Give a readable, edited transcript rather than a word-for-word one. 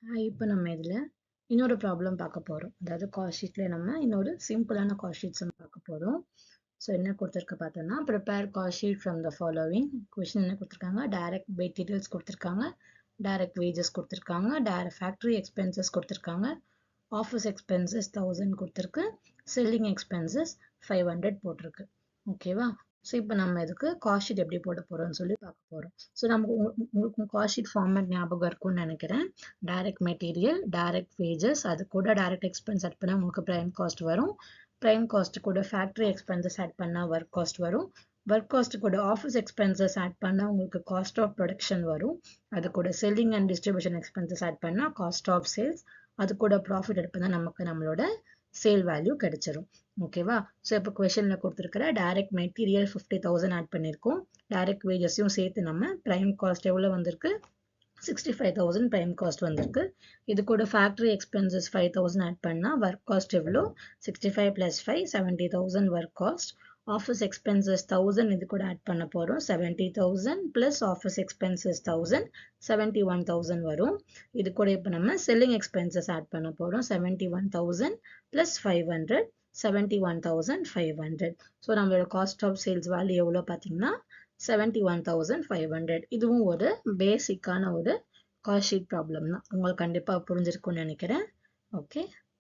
இப்போ நம்ம இதில் இன்னொரு ப்ராப்ளம் பார்க்க போகிறோம். அதாவது காஸ்ட் ஷீட்டில் நம்ம இன்னொரு சிம்பிளான காஸ்ட் ஷீட்ஸ் பார்க்க போகிறோம். ஸோ என்ன கொடுத்துருக்கு பார்த்தோம்னா, prepare cost sheet from the following. Question என்ன கொடுத்துருக்காங்க, டைரக்ட் மெட்டீரியல்ஸ் கொடுத்துருக்காங்க, டைரக்ட் வேஜஸ் கொடுத்துருக்காங்க, டைரக்ட் ஃபேக்ட்ரி எக்ஸ்பென்சஸ் கொடுத்துருக்காங்க, ஆஃபீஸ் எக்ஸ்பென்சஸ் 1000 கொடுத்துருக்கு, செல்லிங் எக்ஸ்பென்சஸ் 500 போட்டிருக்கு. ஓகேவா? ஸோ இப்போ நம்ம இதுக்கு காஸ்ட் ஷீட் எப்படி போட போகிறோம்னு சொல்லி பார்க்க போகிறோம். ஸோ நமக்கு உங்களுக்கு காஸ்ட் ஷீட் ஃபார்மேட் ஞாபகம் இருக்கும்னு நினைக்கிறேன். டைரக்ட் மெட்டீரியல், டைரக்ட் வேஜஸ், அது கூட டைரக்ட் எக்ஸ்பென்ஸ் ஆட் பண்ணால் உங்களுக்கு ப்ரைம் காஸ்ட் வரும். ப்ரைம் காஸ்ட் கூட ஃபேக்ட்ரி எக்ஸ்பென்சஸ் ஆட் பண்ணால் ஒர்க் காஸ்ட் வரும். ஒர்க் காஸ்ட் கூட ஆஃபீஸ் எக்ஸ்பென்சஸ் ஆட் பண்ணால் உங்களுக்கு காஸ்ட் ஆஃப் ப்ரொடக்ஷன் வரும். அது கூட selling and distribution expenses add பண்ணால் காஸ்ட் ஆஃப் சேல்ஸ். அது கூட ப்ராஃபிட் எடுப்பு தான் நமக்கு நம்மளோட சேல் வேல்யூ கிடைச்சிரும். ஓகேவா? ஸோ இப்போ கொஷனில் கொடுத்துருக்கிற டைரக்ட் மெட்டீரியல் 50,000 ஆட் பண்ணியிருக்கோம். டைரக்ட் வேஜஸையும் சேர்த்து நம்ம ப்ரைம் காஸ்ட் எவ்வளோ வந்திருக்கு, 65,000 ப்ரைம் காஸ்ட் வந்திருக்கு. இது கூட ஃபேக்ட்ரி எக்ஸ்பென்சஸ் 5,000 ஆட் பண்ணால் ஒர்க் காஸ்ட் எவ்வளோ, 65 + 5 70,000 ஒர்க் காஸ்ட். ஆஃபீஸ் எக்ஸ்பென்சஸ் 1000 இது கூட ஆட் பண்ண போகிறோம். 70,000 + ஆஃபீஸ் எக்ஸ்பென்சஸ் 1000 71,000 வரும். இது கூட இப்போ நம்ம செல்லிங் எக்ஸ்பென்சஸ் ஆட் பண்ண போகிறோம். 71,000 + 500 71,500. ஸோ நம்மளோட காஸ்ட் ஆஃப் சேல்ஸ் வேல்யூ எவ்வளோ பார்த்தீங்கன்னா 71,500. இதுவும் ஒரு பேசிக்கான ஒரு காஸ்ட் ஷீட் ப்ராப்ளம் தான். உங்களுக்கு கண்டிப்பாக புரிஞ்சிருக்கும்னு நினைக்கிறேன். ஓகே.